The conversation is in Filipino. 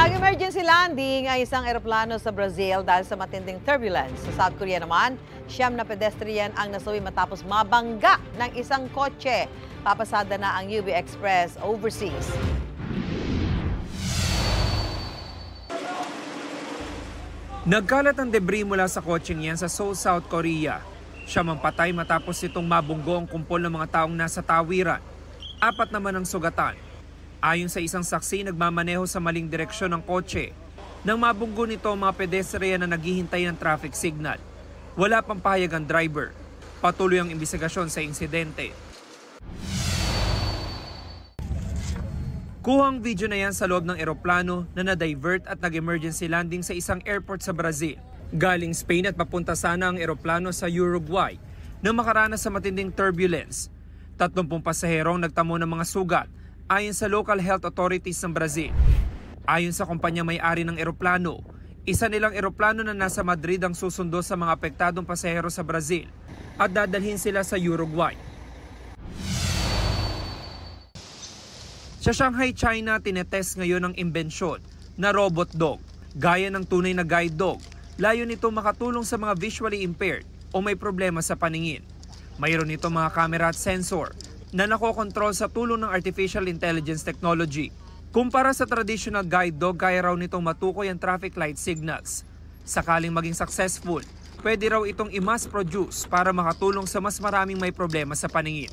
Nag-emergency landing ang isang eroplano sa Brazil dahil sa matinding turbulence. Sa South Korea naman, 9 na pedestrian ang nasawi matapos mabangga ng isang kotse. Papasada na ang UB Express overseas. Nagkalat ang debris mula sa kotseng yan sa Seoul, South Korea. Siya patay matapos itong mabunggo ang kumpol ng mga taong nasa tawiran. 4 naman ang sugatan. Ayon sa isang saksi, nagmamaneho sa maling direksyon ng kotse. Nang mabunggo nito ang mga pedestrian na naghihintay ng traffic signal. Wala pang pahayag ang driver. Patuloy ang imbestigasyon sa insidente. Kuhang video na yan sa loob ng eroplano na na-divert at nag-emergency landing sa isang airport sa Brazil. Galing Spain at papunta sana ang eroplano sa Uruguay nang makaranas sa matinding turbulence. 30 pasaherong nagtamo ng mga sugat ayon sa local health authorities ng Brazil. Ayon sa kumpanya may-ari ng eroplano, isa nilang eroplano na nasa Madrid ang susundo sa mga apektadong pasahero sa Brazil at dadalhin sila sa Uruguay. Sa Shanghai, China, tinetest ngayon ang imbensyon na robot dog. Gaya ng tunay na guide dog, layo nito makatulong sa mga visually impaired o may problema sa paningin. Mayroon nito mga camera at sensor na nakokontrol sa tulong ng artificial intelligence technology. Kumpara sa traditional guide dog, kaya raw nitong matukoy ang traffic light signals. Sakaling maging successful, pwede raw itong i-mass produce para makatulong sa mas maraming may problema sa paningin.